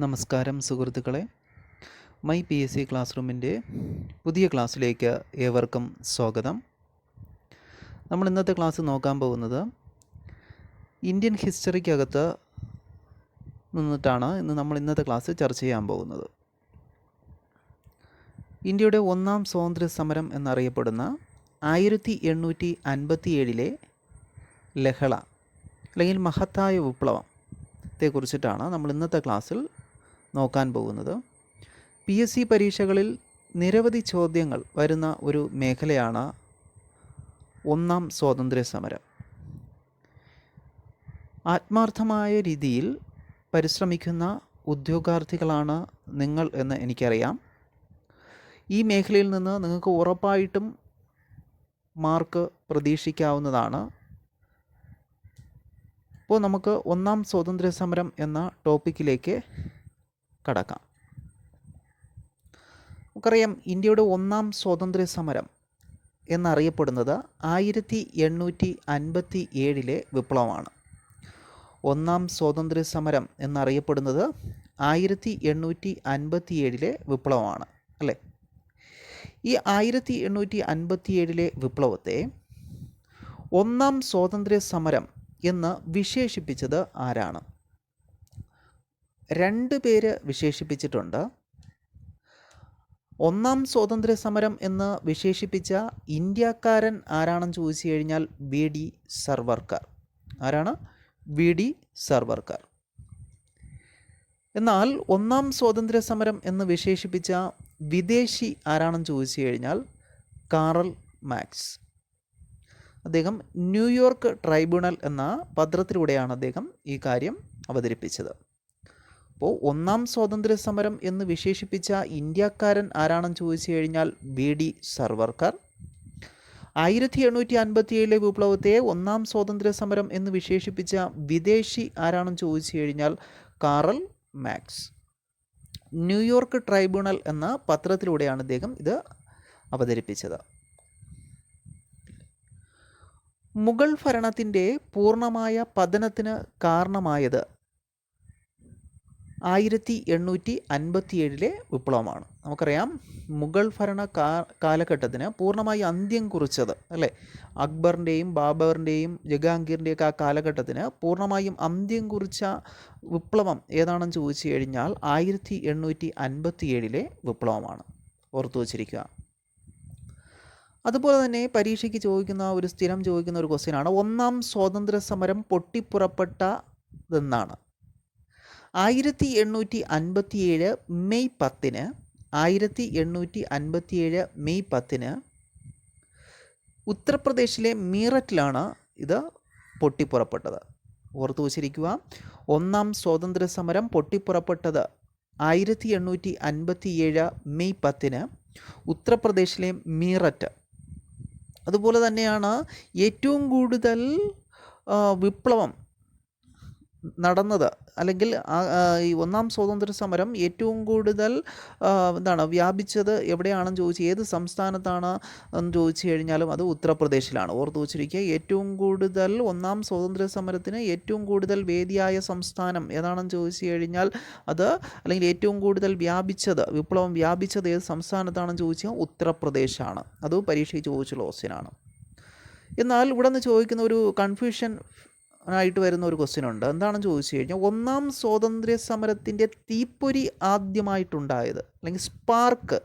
നമസ്കാരം സുഹൃത്തുക്കളെ, my P S C class റൂമിൻ്റെ പുതിയ ക്ലാസ്സിലേക്ക് ഏവർക്കും സ്വാഗതം. നമ്മൾ ഇന്നത്തെ ക്ലാസ് നോക്കാൻ പോകുന്നത് ഇന്ത്യൻ ഹിസ്റ്ററിക്കകത്ത് നിന്നിട്ടാണ് നമ്മൾ ഇന്നത്തെ ക്ലാസ് ചർച്ച ചെയ്യാൻ പോകുന്നത്. ഇന്ത്യയുടെ ഒന്നാം സ്വാതന്ത്ര്യ സമരം എന്നറിയപ്പെടുന്ന 1857 ലഹള അല്ലെങ്കിൽ മഹത്തായ വിപ്ലവത്തെക്കുറിച്ചിട്ടാണ് നമ്മൾ ഇന്നത്തെ ക്ലാസ്സിൽ നോക്കാൻ പോകുന്നത്. PSC പരീക്ഷകളിൽ നിരവധി ചോദ്യങ്ങൾ വരുന്ന ഒരു മേഖലയാണ് ഒന്നാം സ്വാതന്ത്ര്യ സമരം. ആത്മാർത്ഥമായ രീതിയിൽ പരിശ്രമിക്കുന്ന ഉദ്യോഗാർത്ഥികളാണ് നിങ്ങൾ എന്ന് എനിക്കറിയാം. ഈ മേഖലയിൽ നിന്ന് നിങ്ങൾക്ക് ഉറപ്പായിട്ടും മാർക്ക് പ്രതീക്ഷിക്കാവുന്നതാണ്. അപ്പോൾ നമുക്ക് ഒന്നാം സ്വാതന്ത്ര്യ സമരം എന്ന ടോപ്പിക്കിലേക്ക് കടക്കാം. നമുക്കറിയാം, ഇന്ത്യയുടെ ഒന്നാം സ്വാതന്ത്ര്യ സമരം എന്നറിയപ്പെടുന്നത് 1857 വിപ്ലവമാണ്. ഒന്നാം സ്വാതന്ത്ര്യ സമരം എന്നറിയപ്പെടുന്നത് 1857 വിപ്ലവമാണ്, അല്ലേ? ഈ 1857 വിപ്ലവത്തെ ഒന്നാം സ്വാതന്ത്ര്യ സമരം എന്ന് വിശേഷിപ്പിച്ചത് ആരാണ്? രണ്ട് പേര് വിശേഷിപ്പിച്ചിട്ടുണ്ട്. ഒന്നാം സ്വാതന്ത്ര്യ സമരം എന്ന് വിശേഷിപ്പിച്ച ഇന്ത്യക്കാരൻ ആരാണെന്ന് ചോദിച്ചു കഴിഞ്ഞാൽ VD സർവർക്കർ. ആരാണ്? VD സർവർക്കർ. എന്നാൽ ഒന്നാം സ്വാതന്ത്ര്യ സമരം എന്ന് വിശേഷിപ്പിച്ച വിദേശി ആരാണെന്ന് ചോദിച്ചു കഴിഞ്ഞാൽ കാറൽ മാക്സ്. അദ്ദേഹം ന്യൂയോർക്ക് ട്രൈബ്യൂണൽ എന്ന പത്രത്തിലൂടെയാണ് അദ്ദേഹം ഈ കാര്യം അവതരിപ്പിച്ചത്. അപ്പോൾ ഒന്നാം സ്വാതന്ത്ര്യ സമരം എന്ന് വിശേഷിപ്പിച്ച ഇന്ത്യക്കാരൻ ആരാണെന്ന് ചോദിച്ചു കഴിഞ്ഞാൽ VD സർവർക്കർ. 1857 വിപ്ലവത്തെ ഒന്നാം സ്വാതന്ത്ര്യ സമരം എന്ന് വിശേഷിപ്പിച്ച വിദേശി ആരാണെന്ന് ചോദിച്ചു കഴിഞ്ഞാൽ കാറൽ മാക്സ്. ന്യൂയോർക്ക് ട്രൈബ്യൂണൽ എന്ന പത്രത്തിലൂടെയാണ് അദ്ദേഹം ഇത് അവതരിപ്പിച്ചത്. മുഗൾ ഭരണത്തിൻ്റെ പൂർണ്ണമായ പതനത്തിന് കാരണമായത് 1857 വിപ്ലവമാണ്. നമുക്കറിയാം, മുഗൾ ഭരണ കാലഘട്ടത്തിന് പൂർണ്ണമായി അന്ത്യം കുറിച്ചത്, അല്ലേ? അക്ബറിൻ്റെയും ബാബറിൻ്റെയും ജഹാംഗീറിൻ്റെയൊക്കെ ആ കാലഘട്ടത്തിന് പൂർണ്ണമായും അന്ത്യം കുറിച്ച വിപ്ലവം ഏതാണെന്ന് ചോദിച്ചു കഴിഞ്ഞാൽ 1857 വിപ്ലവമാണ്. ഓർത്തു വച്ചിരിക്കുക. അതുപോലെ തന്നെ പരീക്ഷയ്ക്ക് സ്ഥിരം ചോദിക്കുന്ന ഒരു ക്വസ്റ്റ്യനാണ്, ഒന്നാം സ്വാതന്ത്ര്യ സമരം പൊട്ടിപ്പുറപ്പെട്ടതെന്നാണ്. 1857 മെയ് 10 1857 മെയ് 10 ഉത്തർപ്രദേശിലെ മീററ്റിലാണ് ഇത് പൊട്ടിപ്പുറപ്പെട്ടത്. ഓർത്തു വച്ചിരിക്കുക, ഒന്നാം സ്വാതന്ത്ര്യ സമരം പൊട്ടിപ്പുറപ്പെട്ടത് 1857 മെയ് 10 ഉത്തർപ്രദേശിലെ മീററ്റ്. അതുപോലെ തന്നെയാണ് ഏറ്റവും കൂടുതൽ വിപ്ലവം നടന്നത്, അല്ലെങ്കിൽ ഈ ഒന്നാം സ്വാതന്ത്ര്യ സമരം ഏറ്റവും കൂടുതൽ വ്യാപിച്ചത് എവിടെയാണെന്ന് ചോദിച്ചു, ഏത് സംസ്ഥാനത്താണ് എന്ന് ചോദിച്ചു കഴിഞ്ഞാലും അത് ഉത്തർപ്രദേശിലാണ്. ഓർത്തു വച്ചിരിക്കുക, ഏറ്റവും കൂടുതൽ ഒന്നാം സ്വാതന്ത്ര്യ സമരത്തിന് ഏറ്റവും കൂടുതൽ വേദിയായ സംസ്ഥാനം ഏതാണെന്ന് ചോദിച്ചു കഴിഞ്ഞാൽ അത്, അല്ലെങ്കിൽ ഏറ്റവും കൂടുതൽ വിപ്ലവം വ്യാപിച്ചത് ഏത് സംസ്ഥാനത്താണെന്ന് ചോദിച്ചാൽ ഉത്തർപ്രദേശാണ്. അത് പരീക്ഷയ്ക്ക് ചോദിച്ചുള്ള ക്വസ്റ്റ്യനാണ്. എന്നാൽ ഇവിടെ നിന്ന് ചോദിക്കുന്ന ഒരു കൺഫ്യൂഷൻ ആയിട്ട് വരുന്ന ഒരു ക്വസ്റ്റ്യൻ ഉണ്ട്. എന്താണെന്ന് ചോദിച്ചു കഴിഞ്ഞാൽ, ഒന്നാം സ്വാതന്ത്ര്യ സമരത്തിൻ്റെ തീപ്പൊരി ആദ്യമായിട്ടുണ്ടായത്, അല്ലെങ്കിൽ സ്പാർക്ക്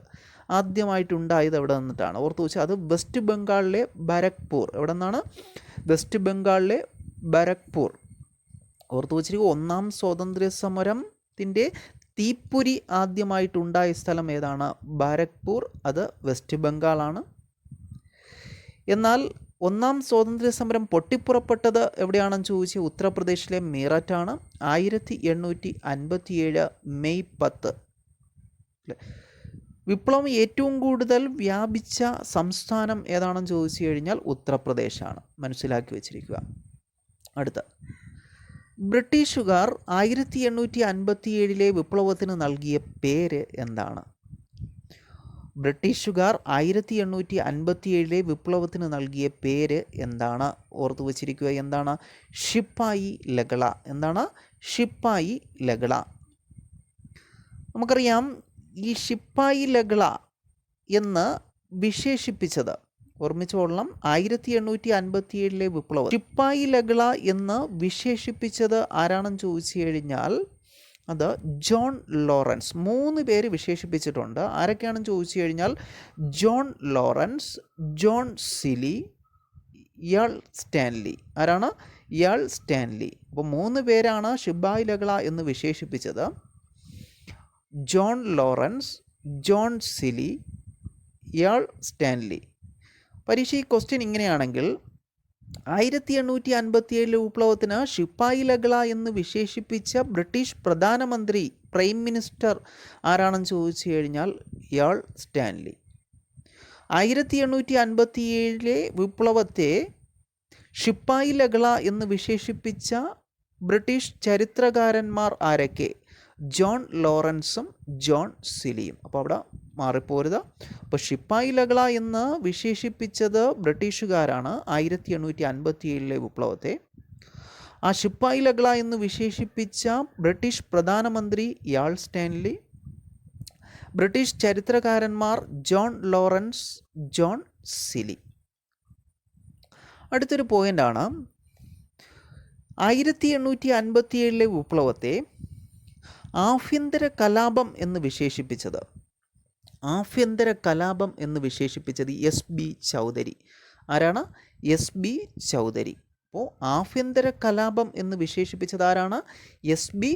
ആദ്യമായിട്ടുണ്ടായത് എവിടെ നിന്നിട്ടാണ്? ഓർത്തു വെച്ചാൽ അത് വെസ്റ്റ് ബംഗാളിലെ ബാരക്പൂർ. എവിടെ നിന്നാണ്? വെസ്റ്റ് ബംഗാളിലെ ബാരക്പൂർ. ഓർത്തു വച്ചിരിക്കുക, ഒന്നാം സ്വാതന്ത്ര്യ സമരത്തിൻ്റെ തീപ്പൊരി ആദ്യമായിട്ടുണ്ടായ സ്ഥലം ഏതാണ്? ബാരക്പൂർ. അത് വെസ്റ്റ് ബംഗാളാണ്. എന്നാൽ ഒന്നാം സ്വാതന്ത്ര്യ സമരം പൊട്ടിപ്പുറപ്പെട്ടത് എവിടെയാണെന്ന് ചോദിച്ചാൽ ഉത്തർപ്രദേശിലെ മീററ്റാണ്. 1857 മെയ് 10. വിപ്ലവം ഏറ്റവും കൂടുതൽ വ്യാപിച്ച സംസ്ഥാനം ഏതാണെന്ന് ചോദിച്ചു കഴിഞ്ഞാൽ ഉത്തർപ്രദേശാണ്. മനസ്സിലാക്കി വച്ചിരിക്കുക. അടുത്ത, ബ്രിട്ടീഷുകാർ 1857 വിപ്ലവത്തിന് നൽകിയ പേര് എന്താണ്? ബ്രിട്ടീഷുകാർ 1857 വിപ്ലവത്തിന് നൽകിയ പേര് എന്താണ്? ഓർത്തു വച്ചിരിക്കുക. എന്താണ്? ശിപ്പായി ലഹള. എന്താണ്? ശിപ്പായി ലഹള. നമുക്കറിയാം ഈ ശിപ്പായി ലഹള എന്ന് വിശേഷിപ്പിച്ചത്, ഓർമ്മിച്ചോളണം, 1857 വിപ്ലവം ശിപ്പായി ലഹള എന്ന് വിശേഷിപ്പിച്ചത് ആരാണെന്ന് ചോദിച്ചു കഴിഞ്ഞാൽ അത് ജോൺ ലോറൻസ്. 3 പേര് വിശേഷിപ്പിച്ചിട്ടുണ്ട്. ആരൊക്കെയാണെന്ന് ചോദിച്ചു കഴിഞ്ഞാൽ ജോൺ ലോറൻസ്, ജോൺ സിലി, യാൾ സ്റ്റാൻലി. ആരാണ്? Y'all Stanley. അപ്പോൾ 3 പേരാണ് ശിപ്പായി ലഹള എന്ന് വിശേഷിപ്പിച്ചത്. ജോൺ ലോറൻസ്, ജോൺ സിലി, യാൾ സ്റ്റാൻലി. പരീക്ഷ ഈ ക്വസ്റ്റ്യൻ ഇങ്ങനെയാണെങ്കിൽ 1857 വിപ്ലവത്തിന് ശിപ്പായി ലഹള എന്ന് വിശേഷിപ്പിച്ച ബ്രിട്ടീഷ് പ്രധാനമന്ത്രി, പ്രൈം മിനിസ്റ്റർ ആരാണെന്ന് ചോദിച്ചു കഴിഞ്ഞാൽ യാൾ സ്റ്റാൻലി. 1857 വിപ്ലവത്തെ ശിപ്പായി ലഹള എന്ന് വിശേഷിപ്പിച്ച ബ്രിട്ടീഷ് ചരിത്രകാരന്മാർ ആരൊക്കെ? ജോൺ ലോറൻസും ജോൺ സിലിയും. അപ്പോൾ അവിടെ മാറിപ്പോരുത്. അപ്പോൾ ശിപ്പായി ലഹള എന്ന് വിശേഷിപ്പിച്ചത് ബ്രിട്ടീഷുകാരാണ് 1857 വിപ്ലവത്തെ. ആ ശിപ്പായി ലഹള എന്ന് വിശേഷിപ്പിച്ച ബ്രിട്ടീഷ് പ്രധാനമന്ത്രി യാൾ സ്റ്റാൻലി, ബ്രിട്ടീഷ് ചരിത്രകാരന്മാർ ജോൺ ലോറൻസ്, ജോൺ സിലി. അടുത്തൊരു പോയിൻ്റാണ് 1857 വിപ്ലവത്തെ ആഭ്യന്തര കലാപം എന്ന് വിശേഷിപ്പിച്ചത്. ആഭ്യന്തര കലാപം എന്ന് വിശേഷിപ്പിച്ചത് എസ് ബി ചൗധരി. ആരാണ്? S B Chaudhuri. അപ്പോൾ ആഭ്യന്തര കലാപം എന്ന് വിശേഷിപ്പിച്ചത് ആരാണ്? S B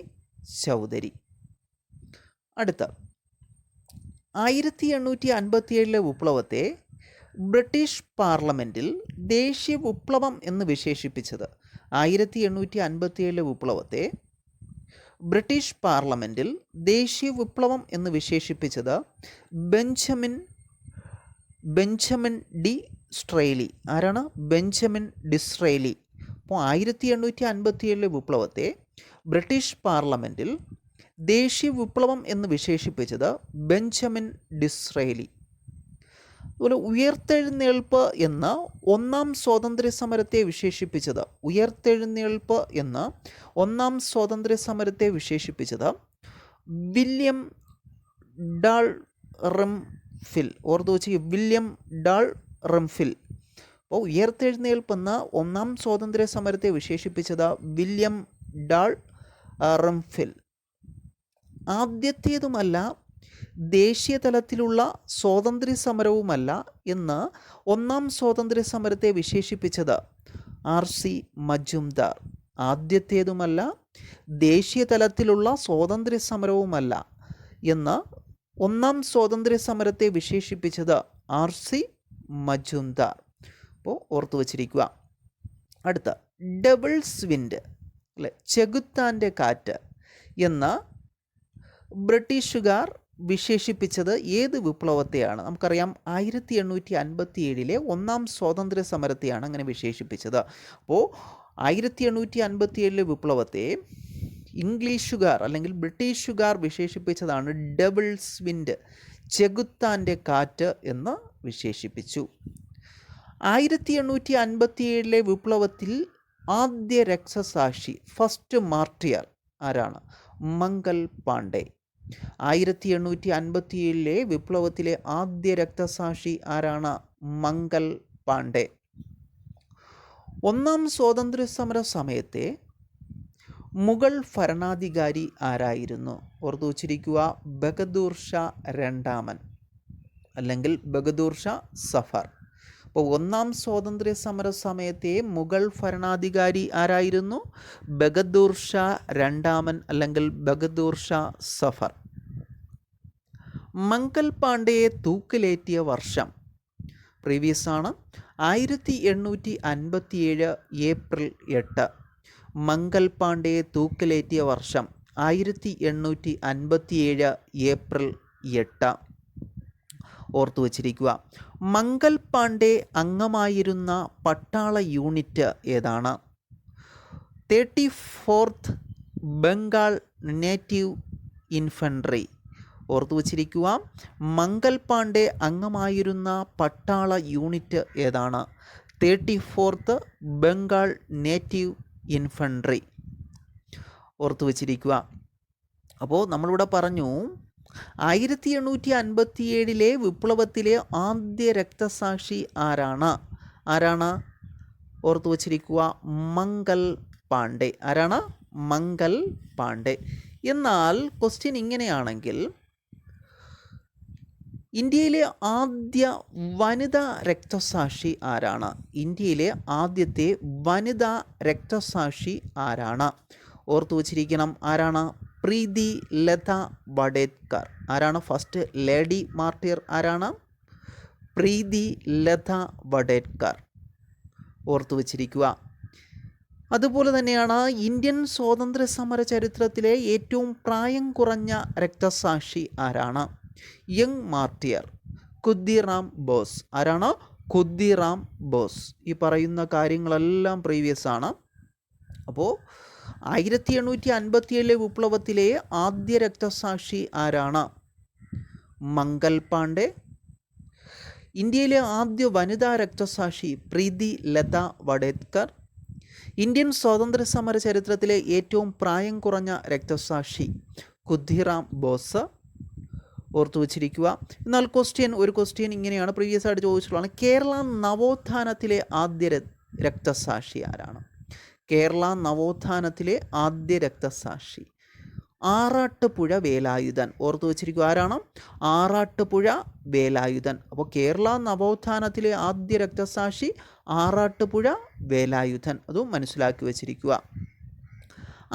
Chaudhuri. അടുത്ത 1857 വിപ്ലവത്തെ ബ്രിട്ടീഷ് പാർലമെൻറ്റിൽ ദേശീയ വിപ്ലവം എന്ന് വിശേഷിപ്പിച്ചത്. 1857 വിപ്ലവത്തെ ബ്രിട്ടീഷ് പാർലമെൻറ്റിൽ ദേശീയ വിപ്ലവം എന്ന് വിശേഷിപ്പിച്ചത് ബെഞ്ചമിൻ ഡിസ്രേലി. ആരാണ്? Benjamin Disraeli. അപ്പോൾ 1857 വിപ്ലവത്തെ ബ്രിട്ടീഷ് പാർലമെൻറ്റിൽ ദേശീയ വിപ്ലവം എന്ന് വിശേഷിപ്പിച്ചത് ബെഞ്ചമിൻ ഡിസ്രേലി. അതുപോലെ ഉയർത്തെഴുന്നേൽപ്പ് എന്ന ഒന്നാം സ്വാതന്ത്ര്യ സമരത്തെ വിശേഷിപ്പിച്ചത്, ഉയർത്തെഴുന്നേൽപ്പ് എന്ന ഒന്നാം സ്വാതന്ത്ര്യ സമരത്തെ വിശേഷിപ്പിച്ചത് വില്യം ഡാൾറിംഫിൽ. ഓർത്തു വെച്ച്, വില്യം ഡാൾറിംഫിൽ. അപ്പോൾ ഉയർത്തെഴുന്നേൽപ്പ് എന്ന ഒന്നാം സ്വാതന്ത്ര്യ സമരത്തെ വിശേഷിപ്പിച്ചത് വില്യം ഡാൾറിംഫിൽ. ആദ്യത്തേതുമല്ല ദേശീയ തലത്തിലുള്ള സ്വാതന്ത്ര്യ സമരവുമല്ല എന്ന് ഒന്നാം സ്വാതന്ത്ര്യ സമരത്തെ വിശേഷിപ്പിച്ചത് RC മജുംദാർ. ആദ്യത്തേതുമല്ല ദേശീയ തലത്തിലുള്ള സ്വാതന്ത്ര്യ സമരവുമല്ല എന്ന് ഒന്നാം സ്വാതന്ത്ര്യ സമരത്തെ വിശേഷിപ്പിച്ചത് RC മജുംദാർ. അപ്പോൾ ഓർത്തു വച്ചിരിക്കുക. അടുത്ത ഡബിൾസ് വിൻഡ്, അല്ലെ, ചെകുത്താൻ്റെ കാറ്റ് എന്ന ബ്രിട്ടീഷുകാർ വിശേഷിപ്പിച്ചത് ഏത് വിപ്ലവത്തെയാണ്? നമുക്കറിയാം 1857 ഒന്നാം സ്വാതന്ത്ര്യ സമരത്തെയാണ് അങ്ങനെ വിശേഷിപ്പിച്ചത്. അപ്പോൾ 1857 വിപ്ലവത്തെ ഇംഗ്ലീഷുകാർ അല്ലെങ്കിൽ ബ്രിട്ടീഷുകാർ വിശേഷിപ്പിച്ചതാണ് ഡബിൾസ് വിൻഡ്, ചെകുത്താൻ്റെ കാറ്റ് എന്ന് വിശേഷിപ്പിച്ചു. 1857 വിപ്ലവത്തിൽ ആദ്യ രക്തസാക്ഷി, ഫസ്റ്റ് മാർട്ടിയർ ആരാണ്? മംഗൽ പാണ്ഡെ. 1857 വിപ്ലവത്തിലെ ആദ്യ രക്തസാക്ഷി ആരാണ്? മംഗൽ പാണ്ഡെ. ഒന്നാം സ്വാതന്ത്ര്യ സമര സമയത്തെ മുഗൾ ഭരണാധികാരി ആരായിരുന്നു? ഓർത്തു വച്ചിരിക്കുക, ബഹദൂർ ഷാ രണ്ടാമൻ അല്ലെങ്കിൽ ബഹദൂർ ഷാ സഫർ. അപ്പോൾ ഒന്നാം സ്വാതന്ത്ര്യ സമര സമയത്തെ മുഗൾ ഭരണാധികാരി ആരായിരുന്നു? ബഹദൂർ ഷാ രണ്ടാമൻ അല്ലെങ്കിൽ ബഹദൂർ ഷാ സഫർ. മംഗൽ പാണ്ഡെയെ തൂക്കിലേറ്റിയ വർഷം പ്രീവിയസ് ആണ്, 1857 ഏപ്രിൽ 8. മംഗൽ പാണ്ഡെയെ തൂക്കിലേറ്റിയ വർഷം 1857 ഏപ്രിൽ 8. ഓർത്തു വച്ചിരിക്കുക. മംഗൽ പാണ്ഡെ അംഗമായിരുന്ന പട്ടാള യൂണിറ്റ് ഏതാണ്? 34th Bengal native infantry. ഓർത്തു വച്ചിരിക്കുക, മംഗൽ പാണ്ഡെ അംഗമായിരുന്ന പട്ടാള യൂണിറ്റ് ഏതാണ്? 34th Bengal native infantry. ഓർത്തു വച്ചിരിക്കുക. അപ്പോൾ നമ്മളിവിടെ പറഞ്ഞു 1857 വിപ്ലവത്തിലെ ആദ്യ രക്തസാക്ഷി ആരാണ്? ഓർത്തു വച്ചിരിക്കുക, മംഗൽ പാണ്ഡെ. ആരാണ്? മംഗൽ പാണ്ഡെ. എന്നാൽ ക്വസ്റ്റ്യൻ ഇങ്ങനെയാണെങ്കിൽ ഇന്ത്യയിലെ ആദ്യ വനിതാ രക്തസാക്ഷി ആരാണ്? ഇന്ത്യയിലെ ആദ്യത്തെ വനിതാ രക്തസാക്ഷി ആരാണ്? ഓർത്തു വച്ചിരിക്കണം, ആരാണ്? പ്രീതി ലത വഡേക്കർ. ആരാണ് ഫസ്റ്റ് ലേഡി മാർട്ടിർ? ആരാണ്? പ്രീതി ലത വഡേക്കർ. ഓർത്തു വച്ചിരിക്കുക. അതുപോലെ തന്നെയാണ് ഇന്ത്യൻ സ്വാതന്ത്ര്യ സമര ചരിത്രത്തിലെ ഏറ്റവും പ്രായം കുറഞ്ഞ രക്തസാക്ഷി ആരാണ്? Young martyr Khudiram Bose. ആരാണ്? ഖുദ്ദിറാം ബോസ്. ഈ പറയുന്ന കാര്യങ്ങളെല്ലാം പ്രീവിയസ് ആണ്. അപ്പോൾ 1857 വിപ്ലവത്തിലെ ആദ്യ രക്തസാക്ഷി ആരാണ്? മംഗൽ പാണ്ഡെ. ഇന്ത്യയിലെ ആദ്യ വനിതാ രക്തസാക്ഷി പ്രീതി ലത വഡേക്കർ. ഇന്ത്യൻ സ്വാതന്ത്ര്യ സമര ചരിത്രത്തിലെ ഏറ്റവും പ്രായം കുറഞ്ഞ രക്തസാക്ഷി ഖുദ്ദിറാം ബോസ്. ഓർത്തു വച്ചിരിക്കുക. എന്നാൽ ഒരു ക്വസ്റ്റ്യൻ ഇങ്ങനെയാണ്, പ്രീവിയസ് ആയിട്ട് ചോദിച്ചിട്ടുള്ളതാണ്. കേരള നവോത്ഥാനത്തിലെ ആദ്യ രക്തസാക്ഷി ആരാണ്? കേരള നവോത്ഥാനത്തിലെ ആദ്യ രക്തസാക്ഷി ആറാട്ടുപുഴ വേലായുധൻ. ഓർത്തു വച്ചിരിക്കുക, ആരാണ്? ആറാട്ടുപുഴ വേലായുധൻ. അപ്പോൾ കേരള നവോത്ഥാനത്തിലെ ആദ്യ രക്തസാക്ഷി ആറാട്ടുപുഴ വേലായുധൻ. അതും മനസ്സിലാക്കി വച്ചിരിക്കുക.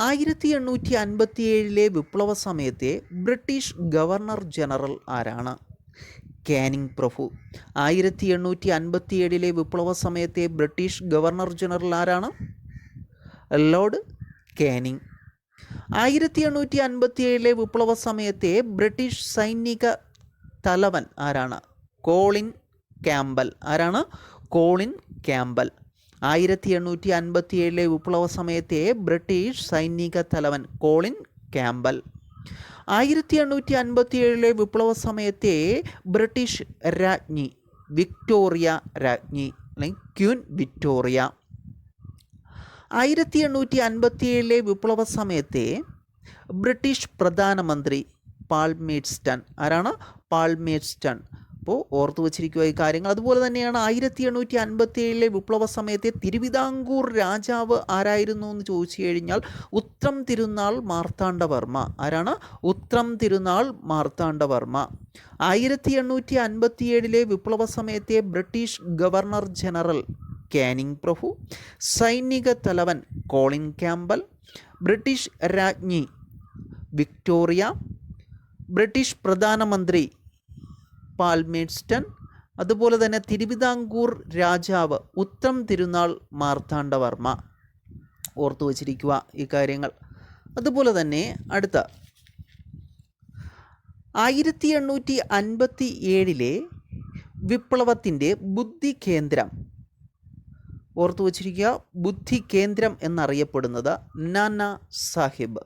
1857 വിപ്ലവ സമയത്തെ ബ്രിട്ടീഷ് ഗവർണർ ജനറൽ ആരാണ്? കാനിങ് പ്രഭു. 1857 വിപ്ലവ സമയത്തെ ബ്രിട്ടീഷ് ഗവർണർ ജനറൽ ആരാണ്? Lord Canning. 1857 വിപ്ലവ സമയത്തെ ബ്രിട്ടീഷ് സൈനിക തലവൻ ആരാണ്? Colin Campbell. ആരാണ്? Colin Campbell. 1857 വിപ്ലവ സമയത്തെ ബ്രിട്ടീഷ് സൈനിക തലവൻ കോളിൻ ക്യാമ്പൽ. 1857 വിപ്ലവ സമയത്തെ ബ്രിട്ടീഷ് രാജ്ഞി വിക്ടോറിയ രാജ്ഞി, അല്ലെങ്കിൽ ക്വീൻ വിക്ടോറിയ. 1857 വിപ്ലവ സമയത്തെ ബ്രിട്ടീഷ് പ്രധാനമന്ത്രി പാൽമേഴ്സ്റ്റൺ. ആരാണ്? പാൽമേഴ്സ്റ്റൺ. അപ്പോൾ ഓർത്തു വച്ചിരിക്കുക ഈ കാര്യങ്ങൾ. അതുപോലെ തന്നെയാണ് 1857 വിപ്ലവ സമയത്തെ തിരുവിതാംകൂർ രാജാവ് ആരായിരുന്നു എന്ന് ചോദിച്ചു കഴിഞ്ഞാൽ ഉത്രം തിരുനാൾ മാർത്താണ്ഡവർമ്മ. ആരാണ്? ഉത്രം തിരുനാൾ മാർത്താണ്ഡവർമ്മ. 1857 വിപ്ലവ സമയത്തെ ബ്രിട്ടീഷ് ഗവർണർ ജനറൽ കാനിങ് പ്രഭു, സൈനിക തലവൻ കോളിൻ ക്യാമ്പൽ, ബ്രിട്ടീഷ് രാജ്ഞി വിക്ടോറിയ, ബ്രിട്ടീഷ് പ്രധാനമന്ത്രി പാൽമേഴ്സ്റ്റൺ, അതുപോലെ തന്നെ തിരുവിതാംകൂർ രാജാവ് ഉത്രം തിരുനാൾ മാർത്താണ്ഡവർമ്മ. ഓർത്തു വച്ചിരിക്കുക ഈ കാര്യങ്ങൾ. അതുപോലെ തന്നെ അടുത്ത 1857 വിപ്ലവത്തിൻ്റെ ബുദ്ധി കേന്ദ്രം. ഓർത്തു വച്ചിരിക്കുക, ബുദ്ധി കേന്ദ്രം എന്നറിയപ്പെടുന്നത് നാനാ സാഹിബ്.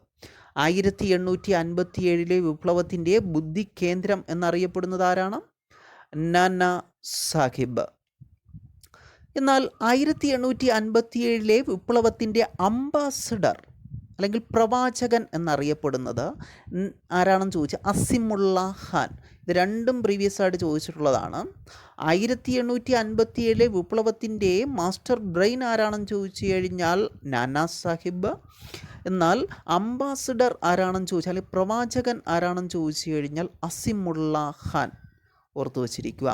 1857 വിപ്ലവത്തിൻ്റെ ബുദ്ധി കേന്ദ്രം എന്നറിയപ്പെടുന്നത് ആരാണ്? നാനാ സാഹിബ്. എന്നാൽ 1857 വിപ്ലവത്തിൻ്റെ അംബാസഡർ അല്ലെങ്കിൽ പ്രവാചകൻ എന്നറിയപ്പെടുന്നത് ആരാണെന്ന് ചോദിച്ചാൽ അസിമുള്ള ഖാൻ. ഇത് രണ്ടും പ്രീവിയസ് ആയിട്ട് ചോദിച്ചിട്ടുള്ളതാണ്. 1857 വിപ്ലവത്തിൻ്റെ മാസ്റ്റർ ബ്രെയിൻ ആരാണെന്ന് ചോദിച്ചു കഴിഞ്ഞാൽ നാനാ സാഹിബ്. എന്നാൽ അംബാസഡർ ആരാണെന്ന് ചോദിച്ചാൽ, പ്രവാചകൻ ആരാണെന്ന് ചോദിച്ചു കഴിഞ്ഞാൽ അസിമുള്ള ഖാൻ. ഓർത്തു വച്ചിരിക്കുക.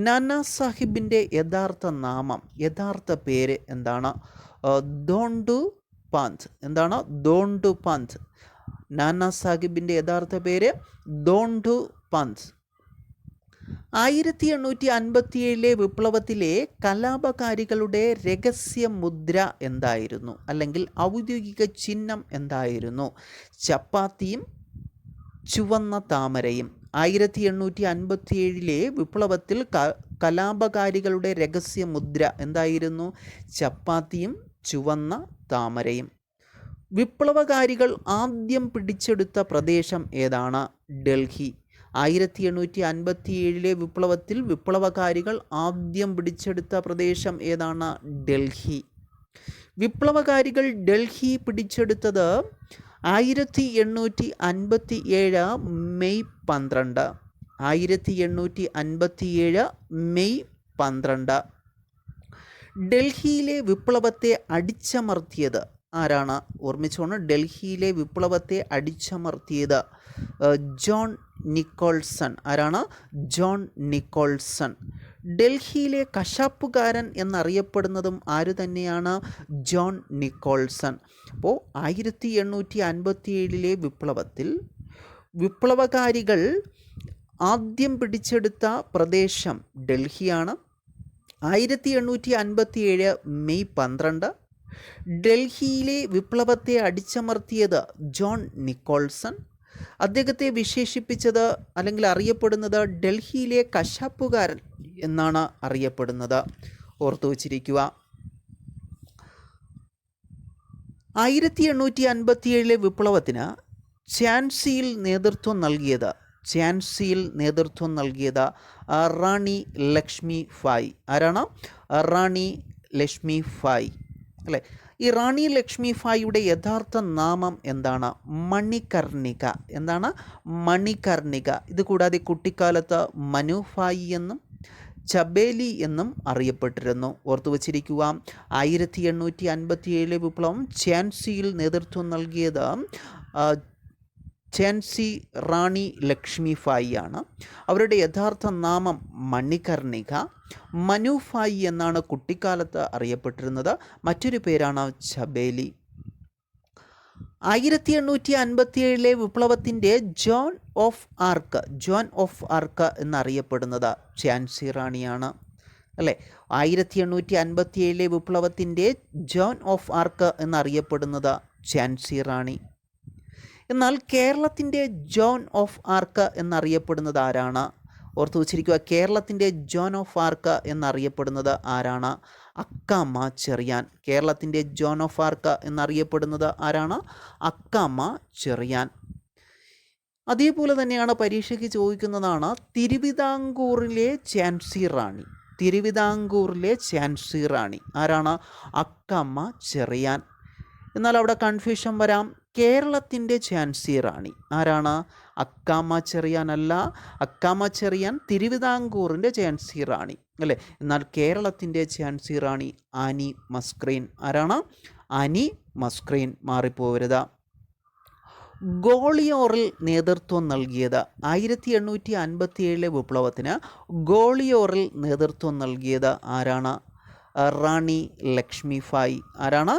നാനാ സാഹിബിൻ്റെ യഥാർത്ഥ പേര് എന്താണ്? ദോണ്ടു പന്ത്. എന്താണ്? ദോണ്ടു പന്ത്. നാനാ സാഹിബിൻ്റെ യഥാർത്ഥ പേര് ദോണ്ടു പന്ത്. 1857 വിപ്ലവത്തിലെ കലാപകാരികളുടെ രഹസ്യ മുദ്ര എന്തായിരുന്നു? അല്ലെങ്കിൽ ഔദ്യോഗിക ചിഹ്നം എന്തായിരുന്നു? ചപ്പാത്തിയും ചുവന്ന താമരയും. 1857 വിപ്ലവത്തിൽ കലാപകാരികളുടെ രഹസ്യ മുദ്ര എന്തായിരുന്നു? ചപ്പാത്തിയും ചുവന്ന താമരയും. വിപ്ലവകാരികൾ ആദ്യം പിടിച്ചെടുത്ത പ്രദേശം ഏതാണ്? ഡൽഹി. 1857 വിപ്ലവത്തിൽ വിപ്ലവകാരികൾ ആദ്യം പിടിച്ചെടുത്ത പ്രദേശം ഏതാണ്? ഡൽഹി. വിപ്ലവകാരികൾ ഡൽഹി പിടിച്ചെടുത്തത് 1857 മെയ് 12. 1857 മെയ് 12. ഡൽഹിയിലെ വിപ്ലവത്തെ അടിച്ചമർത്തിയത് ആരാണ്? ഓർമ്മിച്ചോണം, ഡൽഹിയിലെ വിപ്ലവത്തെ അടിച്ചമർത്തിയത് ജോൺ നിക്കോൾസൺ. ആരാണ്? John Nicholson. ഡൽഹിയിലെ കശാപ്പുകാരൻ എന്നറിയപ്പെടുന്നതും ആര് തന്നെയാണ്? John Nicholson. അപ്പോൾ 1857 വിപ്ലവത്തിൽ വിപ്ലവകാരികൾ ആദ്യം പിടിച്ചെടുത്ത പ്രദേശം ഡൽഹിയാണ്. 1857 മെയ് 12. ഡൽഹിയിലെ വിപ്ലവത്തെ അടിച്ചമർത്തിയത് ജോൺ നിക്കോൾസൺ. അദ്ദേഹത്തെ വിശേഷിപ്പിച്ചത് അല്ലെങ്കിൽ അറിയപ്പെടുന്നത് ഡൽഹിയിലെ കശാപ്പുകാരൻ എന്നാണ് അറിയപ്പെടുന്നത്. ഓർത്തു വച്ചിരിക്കുക. 1857 വിപ്ലവത്തിന് ഝാൻസിയിൽ നേതൃത്വം നൽകിയത് റാണി ലക്ഷ്മി ഭായ്. ആരാണ്? റാണി ലക്ഷ്മി ഭായ് അല്ലേ? ഈ റാണി ലക്ഷ്മി ഭായിയുടെ യഥാർത്ഥ നാമം എന്താണ്? മണികർണിക. എന്താണ്? മണികർണിക. ഇത് കൂടാതെ കുട്ടിക്കാലത്ത് മനുഭായി എന്നും ചബേലി എന്നും അറിയപ്പെട്ടിരുന്നു. ഓർത്തു വച്ചിരിക്കുക. 1857 വിപ്ലവം ഝാൻസിയിൽ നേതൃത്വം നൽകിയത് ഝാൻസി റാണി ലക്ഷ്മി ഭായി ആണ്. അവരുടെ യഥാർത്ഥ നാമം മണികർണിക. മനുഭായി എന്നാണ് കുട്ടിക്കാലത്ത് അറിയപ്പെട്ടിരുന്നത്. മറ്റൊരു പേരാണ് ചബേലി. 1857 വിപ്ലവത്തിൻ്റെ ജോൺ ഓഫ് ആർക്ക് എന്നറിയപ്പെടുന്നത് ഝാൻസി റാണിയാണ് അല്ലേ? 1857 വിപ്ലവത്തിൻ്റെ ജോൺ ഓഫ് ആർക്ക് എന്നറിയപ്പെടുന്നത് ഝാൻസി റാണി. എന്നാൽ കേരളത്തിൻ്റെ ജോൺ ഓഫ് ആർക്ക് എന്നറിയപ്പെടുന്നത് ആരാണ്? ഓർത്തു വച്ചിരിക്കുക. കേരളത്തിൻ്റെ ജോൺ ഓഫ് ആർക്ക് എന്നറിയപ്പെടുന്നത് ആരാണ്? അക്കാമ്മ ചെറിയാൻ. കേരളത്തിൻ്റെ ജോൺ ഓഫ് ആർക്ക് എന്നറിയപ്പെടുന്നത് ആരാണ്? അക്കാമ്മ ചെറിയാൻ. അതേപോലെ തന്നെയാണ് പരീക്ഷയ്ക്ക് ചോദിക്കുന്നതാണ് തിരുവിതാംകൂറിലെ ഝാൻസി റാണി ആരാണ്? അക്കാമ്മ ചെറിയാൻ. എന്നാൽ അവിടെ കൺഫ്യൂഷൻ വരാം. കേരളത്തിൻ്റെ ഝാൻസി റാണി ആരാണ്? അക്കാമ്മ ചെറിയാൻ അല്ല. അക്കാമ്മ ചെറിയാൻ തിരുവിതാംകൂറിൻ്റെ ഝാൻസി റാണി അല്ലേ? എന്നാൽ കേരളത്തിൻ്റെ ഝാൻസി റാണി ആനി മസ്ക്രീൻ. ആരാണ്? ആനി മസ്ക്രീൻ. മാറിപ്പോവരുത്. ഗോളിയോറിൽ നേതൃത്വം നൽകിയത് 1857 വിപ്ലവത്തിന് ഗോളിയോറിൽ നേതൃത്വം നൽകിയത് ആരാണ്? റാണി ലക്ഷ്മി ഭായ്. ആരാണ്?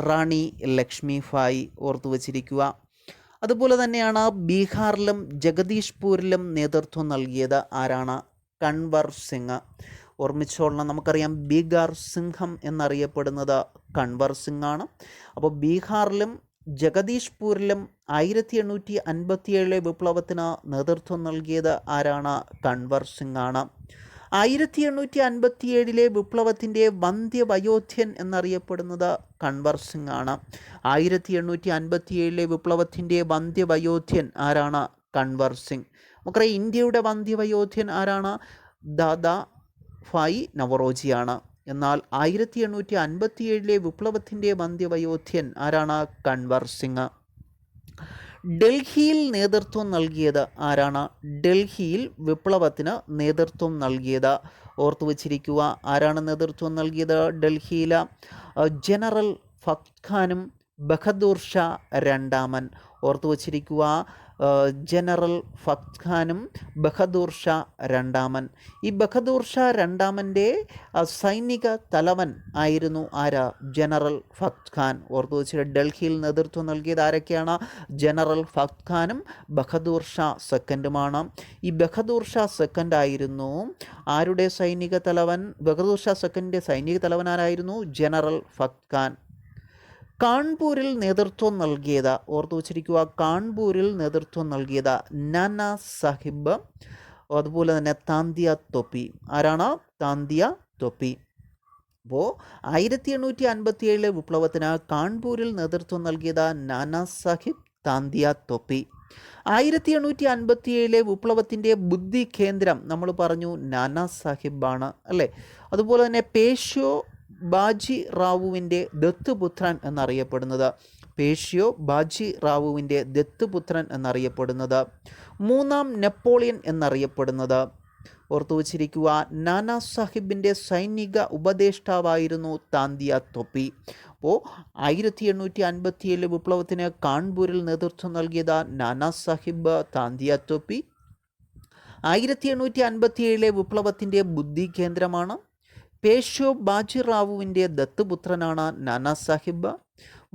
റാണി ലക്ഷ്മി ഭായ്. ഓർത്തു വച്ചിരിക്കുക. അതുപോലെ തന്നെയാണ് ബീഹാറിലും ജഗദീഷ്പൂരിലും നേതൃത്വം നൽകിയത് ആരാണ്? കൻവർ സിംഗ്. ഓർമ്മിച്ചോളണം. നമുക്കറിയാം ബീഹാർ സിംഹം എന്നറിയപ്പെടുന്നത് കൻവർ സിംഗ് ആണ്. അപ്പോൾ ബീഹാറിലും ജഗദീഷ്പൂരിലും 1857 വിപ്ലവത്തിന് നേതൃത്വം നൽകിയത് ആരാണ്? കൻവർ സിംഗ് ആണ്. 1857 വിപ്ലവത്തിൻ്റെ വന്ധ്യവയോധ്യൻ എന്നറിയപ്പെടുന്നത് കൻവർ സിംഗ് ആണ്. 1857 വിപ്ലവത്തിൻ്റെ വന്ധ്യവയോധ്യൻ ആരാണ്? കൻവർ സിംഗ്. നമുക്കറിയാം ഇന്ത്യയുടെ വന്ധ്യവയോധ്യൻ ആരാണ്? ദാദാ ഭായ് നവറോജിയാണ്. എന്നാൽ 1857 വിപ്ലവത്തിൻ്റെ വന്ധ്യവയോധ്യൻ ആരാണ്? കൻവർ സിംഗ്. ഡൽഹിയിൽ നേതൃത്വം നൽകിയത് ആരാണ്? ഡൽഹിയിൽ വിപ്ലവത്തിന് നേതൃത്വം നൽകിയത് ഓർത്തു വച്ചിരിക്കുക. ആരാണ് നേതൃത്വം നൽകിയത് ഡൽഹിയിൽ? ജനറൽ ഫത്ത് ഖാനും ബഹദൂർ ഷാ രണ്ടാമൻ. ഓർത്തു വച്ചിരിക്കുക. ജനറൽ ഫത്ത് ഖാനും ബഹദൂർ ഷാ രണ്ടാമൻ. ഈ ബഹദൂർ ഷാ രണ്ടാമൻ്റെ സൈനിക തലവൻ ആയിരുന്നു ആരാ? ജനറൽ ഫത്ത് ഖാൻ. ഓർത്തു വെച്ചിട്ട് ഡൽഹിയിൽ നേതൃത്വം നൽകിയത് ആരൊക്കെയാണ്? ജനറൽ ഫത്ത് ഖാനും ബഹദൂർ ഷാ സെക്കൻഡുമാണ്. ഈ ബഹദൂർ ഷാ സെക്കൻഡ് ആയിരുന്നു ആരുടെ സൈനിക തലവൻ? ബഹദൂർ ഷാ സെക്കൻഡിൻ്റെ സൈനിക തലവൻ ആരായിരുന്നു? ജനറൽ ഫത്ത് ഖാൻ. കാൺപൂരിൽ നേതൃത്വം നൽകിയത് ഓർത്തു വച്ചിരിക്കുക. കാൺപൂരിൽ നേതൃത്വം നൽകിയത് നാനാ സാഹിബ്. അതുപോലെ തന്നെ താന്തിയ തൊപ്പി. ആരാണ്? താന്തിയ തൊപ്പി. അപ്പോൾ 1857 വിപ്ലവത്തിന് കാൺപൂരിൽ നേതൃത്വം നൽകിയത് നാനാ സാഹിബ്, താന്തിയ തൊപ്പി. 1857 വിപ്ലവത്തിൻ്റെ ബുദ്ധി കേന്ദ്രം നമ്മൾ പറഞ്ഞു നാനാ സാഹിബാണ് അല്ലേ? അതുപോലെ തന്നെ പേഷ്വോ ബാജി റാവുവിൻ്റെ ദത്തുപുത്രൻ എന്നറിയപ്പെടുന്നത് പേഷ്യോ ബാജി റാവുവിൻ്റെ ദത്തുപുത്രൻ എന്നറിയപ്പെടുന്നത്? മൂന്നാം നെപ്പോളിയൻ എന്നറിയപ്പെടുന്നത്? ഓർത്തു വച്ചിരിക്കുക, നാനാ സാഹിബിൻ്റെ സൈനിക ഉപദേഷ്ടാവായിരുന്നു താന്തിയ തൊപ്പി. അപ്പോൾ 1857 വിപ്ലവത്തിന് കാൺപൂരിൽ നേതൃത്വം നൽകിയത് നാനാ സാഹിബ് താന്തിയ തൊപ്പി. 1857 വിപ്ലവത്തിൻ്റെ ബുദ്ധി കേന്ദ്രമാണ്. പേഷ്യോ ബാജിറാവുവിൻ്റെ ദത്തുപുത്രനാണ് നാനാ സാഹിബ്.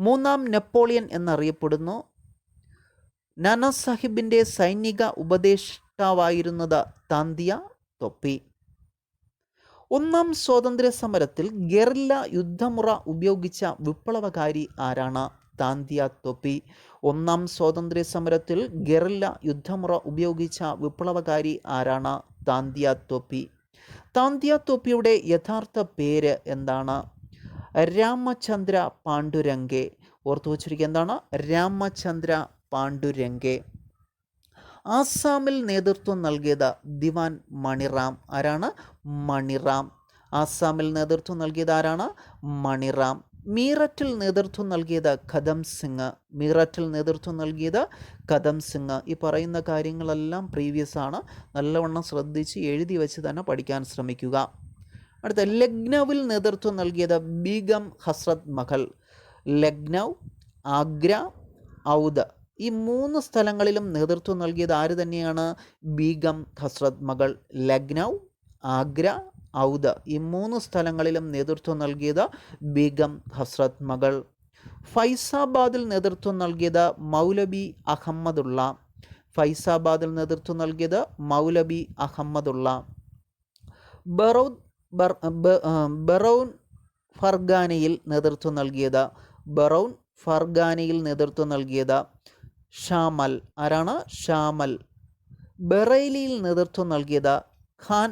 മൂന്നാം നെപ്പോളിയൻ എന്നറിയപ്പെടുന്നു. നാനാ സാഹിബിൻ്റെ സൈനിക ഉപദേഷ്ടാവായിരുന്നത് താന്തിയ തൊപ്പി. ഒന്നാം സ്വാതന്ത്ര്യ സമരത്തിൽ ഗറില്ല യുദ്ധമുറ ഉപയോഗിച്ച വിപ്ലവകാരി ആരാണ്? താന്തിയ തൊപ്പി. ഒന്നാം സ്വാതന്ത്ര്യ സമരത്തിൽ ഗറില്ല യുദ്ധമുറ ഉപയോഗിച്ച വിപ്ലവകാരി ആരാണ്? താന്തിയ തൊപ്പി. താന്തിയ തൊപ്പിയുടെ യഥാർത്ഥ പേര് എന്താണ്? രാമചന്ദ്ര പാണ്ഡുരംഗെ. ഓർത്തു വച്ചിരിക്കുക, എന്താണ്? രാമചന്ദ്ര പാണ്ഡുരംഗെ. ആസാമിൽ നേതൃത്വം നൽകിയത് ദിവാൻ മണിറാം. ആരാണ്? മണിറാം. ആസാമിൽ നേതൃത്വം നൽകിയത് ആരാണ്? മണിറാം. മീററ്റിൽ നേതൃത്വം നൽകിയത് കദം സിംഗ്. മീററ്റിൽ നേതൃത്വം നൽകിയത് കദം സിംഗ്. ഈ പറയുന്ന കാര്യങ്ങളെല്ലാം പ്രീവിയസ് ആണ്. നല്ലവണ്ണം ശ്രദ്ധിച്ച് എഴുതി വെച്ച് തന്നെ പഠിക്കാൻ ശ്രമിക്കുക. അടുത്ത, ലക്നൌവിൽ നേതൃത്വം നൽകിയത് ബീഗം ഹസ്രത്ത് മഹൽ. ലക്നൗ, ആഗ്ര, ഔധ്, ഈ 3 സ്ഥലങ്ങളിലും നേതൃത്വം നൽകിയത് ആര് തന്നെയാണ്? ബീഗം ഹസ്രത്ത് മകൾ. ലക്നൗ, ആഗ്ര, ഔധ്, ഈ 3 സ്ഥലങ്ങളിലും നേതൃത്വം നൽകിയത് ബീഗം ഹസ്രത്ത് മകൾ. ഫൈസാബാദിൽ നേതൃത്വം നൽകിയത് മൗലവി അഹമ്മദുള്ള. ഫൈസാബാദിൽ നേതൃത്വം നൽകിയത് മൗലവി അഹമ്മദുള്ള. ബറൗൻ ഫർഗാനയിൽ നേതൃത്വം നൽകിയത് നേതൃത്വം നൽകിയത് ഷാമൽ. ആരാണ്? ഷാമൽ. ബറേലിയിൽ നേതൃത്വം നൽകിയത് ഖാൻ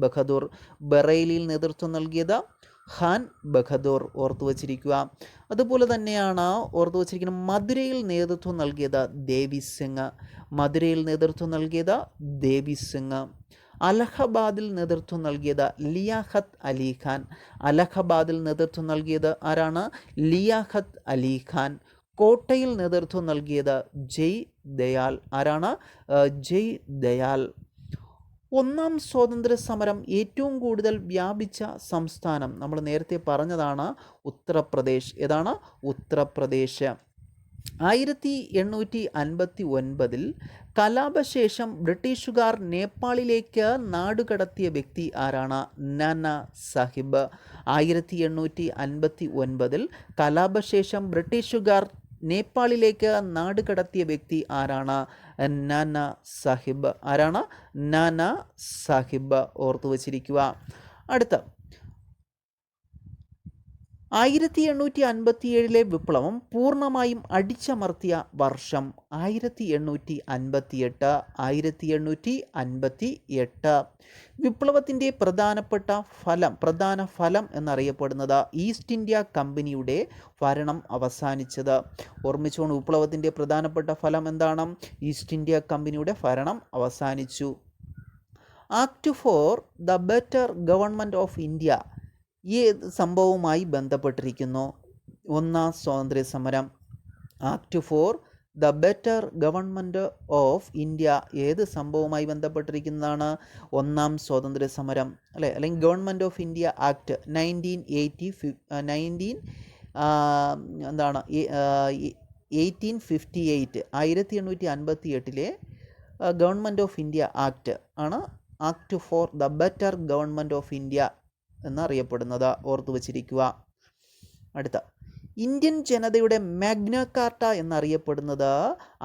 ബഹദൂർ. ബറേലിയിൽ നേതൃത്വം നൽകിയത് ഖാൻ ബഹദൂർ. ഓർത്തു വച്ചിരിക്കുക. അതുപോലെ തന്നെയാണ് ഓർത്തു വച്ചിരിക്കുന്നത്, മധുരയിൽ നേതൃത്വം നൽകിയത് ദേവി സിംഗ്. മധുരയിൽ നേതൃത്വം നൽകിയത് ദേവി സിംഗ്. അലഹബാദിൽ നേതൃത്വം നൽകിയത് ലിയാഖത്ത് അലി ഖാൻ. അലഹബാദിൽ നേതൃത്വം നൽകിയത് ആരാണ്? ലിയാഖത്ത് അലി ഖാൻ. കോട്ടയിൽ നേതൃത്വം നൽകിയത് ജയ് ദയാൽ. ആരാണ്? ജയ് ദയാൽ. ഒന്നാം സ്വാതന്ത്ര്യ സമരം ഏറ്റവും കൂടുതൽ വ്യാപിച്ച സംസ്ഥാനം നമ്മൾ നേരത്തെ പറഞ്ഞതാണ് ഉത്തർപ്രദേശ്. ഏതാണ്? ഉത്തർപ്രദേശ്. 1859 കലാപശേഷം ബ്രിട്ടീഷുകാർ നേപ്പാളിലേക്ക് നാടുകടത്തിയ വ്യക്തി ആരാണ്? നാനാ സാഹിബ്. 1859 കലാപശേഷം ബ്രിട്ടീഷുകാർ നേപ്പാളിലേക്ക് നാടുകടത്തിയ വ്യക്തി ആരാണ്? നാനാ സാഹിബ്. ആരാണ്? നാനാ സാഹിബ്. ഓർത്തു വച്ചിരിക്കുക. അടുത്ത, 1857 വിപ്ലവം പൂർണ്ണമായും അടിച്ചമർത്തിയ വർഷം? 1858. 1858. വിപ്ലവത്തിൻ്റെ പ്രധാന ഫലം എന്നറിയപ്പെടുന്നത് ഈസ്റ്റ് ഇന്ത്യ കമ്പനിയുടെ ഭരണം അവസാനിച്ചത്. ഓർമ്മിച്ചുകൊണ്ട്, വിപ്ലവത്തിൻ്റെ പ്രധാനപ്പെട്ട ഫലം എന്താണ്? ഈസ്റ്റ് ഇന്ത്യ കമ്പനിയുടെ ഭരണം അവസാനിച്ചു. Act for the better government of India ഈ സംഭവവുമായി ബന്ധപ്പെട്ടിരിക്കുന്നു. ഒന്നാം സ്വാതന്ത്ര്യ സമരം. Act for the better government of India ഏത് സംഭവവുമായി ബന്ധപ്പെട്ടിരിക്കുന്നതാണ്? ഒന്നാം സ്വാതന്ത്ര്യ സമരം, അല്ലേ? അല്ലെങ്കിൽ government of India act 1858. 1858 government of India act ആണ് act for the better government of India എന്നറിയപ്പെടുന്നത്. ഓർത്തു വച്ചിരിക്കുക. അടുത്ത, ഇന്ത്യൻ ജനതയുടെ മാഗ്ന കാർട്ട എന്നറിയപ്പെടുന്നത്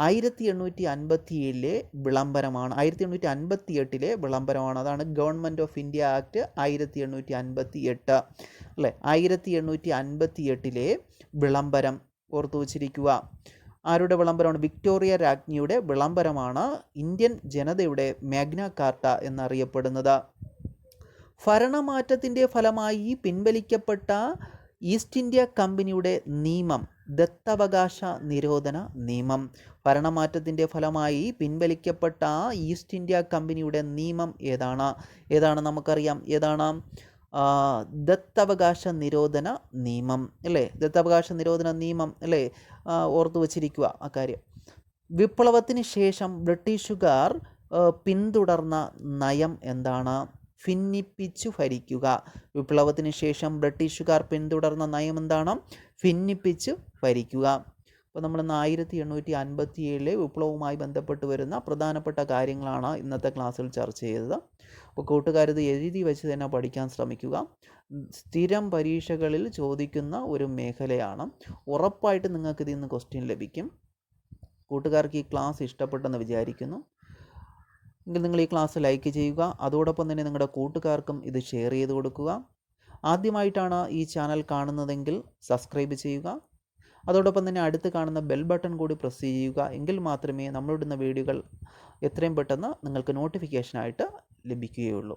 1857 വിളംബരമാണ്. 1858 വിളംബരമാണ്. അതാണ് ഗവൺമെൻറ് ഓഫ് ഇന്ത്യ ആക്ട് 1858, അല്ലേ? 1858 വിളംബരം. ഓർത്തു വച്ചിരിക്കുക. ആരുടെ വിളംബരമാണ്? വിക്ടോറിയ രാജ്ഞിയുടെ വിളംബരമാണ് ഇന്ത്യൻ ജനതയുടെ മാഗ്ന കാർട്ട എന്നറിയപ്പെടുന്നത്. ഭരണമാറ്റത്തിൻ്റെ ഫലമായി പിൻവലിക്കപ്പെട്ട ഈസ്റ്റ് ഇന്ത്യ കമ്പനിയുടെ നിയമം, ദത്തവകാശ നിരോധന നിയമം. ഭരണമാറ്റത്തിൻ്റെ ഫലമായി പിൻവലിക്കപ്പെട്ട ഈസ്റ്റ് ഇന്ത്യ കമ്പനിയുടെ നിയമം ഏതാണ്? നമുക്കറിയാം. ഏതാണ്? ദത്തവകാശ നിരോധന നിയമം അല്ലേ? ദത്തവകാശ നിരോധന നിയമം അല്ലേ? ഓർത്തു വച്ചിരിക്കുക ആ കാര്യം. വിപ്ലവത്തിന് ശേഷം ബ്രിട്ടീഷുകാർ പിന്തുടർന്ന നയം എന്താണ്? ഭിന്നിപ്പിച്ചു ഭരിക്കുക. വിപ്ലവത്തിന് ശേഷം ബ്രിട്ടീഷുകാർ പിന്തുടർന്ന നയം എന്താണ്? ഭിന്നിപ്പിച്ചു ഭരിക്കുക. അപ്പോൾ നമ്മൾ 1857 വിപ്ലവവുമായി ബന്ധപ്പെട്ട് വരുന്ന പ്രധാനപ്പെട്ട കാര്യങ്ങളാണ് ഇന്നത്തെ ക്ലാസ്സിൽ ചർച്ച ചെയ്തത്. അപ്പോൾ കൂട്ടുകാരിത് എഴുതി വെച്ച് തന്നെ പഠിക്കാൻ ശ്രമിക്കുക. സ്ഥിരം പരീക്ഷകളിൽ ചോദിക്കുന്ന ഒരു മേഖലയാണ്. ഉറപ്പായിട്ട് നിങ്ങൾക്ക് ഇതിൽ നിന്ന് ക്വസ്റ്റ്യൻ ലഭിക്കും. കൂട്ടുകാർക്ക് ഈ ക്ലാസ് ഇഷ്ടപ്പെട്ടെന്ന് വിചാരിക്കുന്നു. എങ്കിൽ നിങ്ങൾ ഈ ക്ലാസ് ലൈക്ക് ചെയ്യുക. അതോടൊപ്പം തന്നെ നിങ്ങളുടെ കൂട്ടുകാർക്കും ഇത് ഷെയർ ചെയ്ത് കൊടുക്കുക. ആദ്യമായിട്ടാണ് ഈ ചാനൽ കാണുന്നതെങ്കിൽ സബ്സ്ക്രൈബ് ചെയ്യുക. അതോടൊപ്പം തന്നെ അടുത്ത് കാണുന്ന ബെൽ ബട്ടൺ കൂടി പ്രസ് ചെയ്യുക. എങ്കിൽ മാത്രമേ നമ്മളിടുന്ന വീഡിയോകൾ എത്രയും പെട്ടെന്ന് നിങ്ങൾക്ക് നോട്ടിഫിക്കേഷനായിട്ട് ലഭിക്കുകയുള്ളൂ.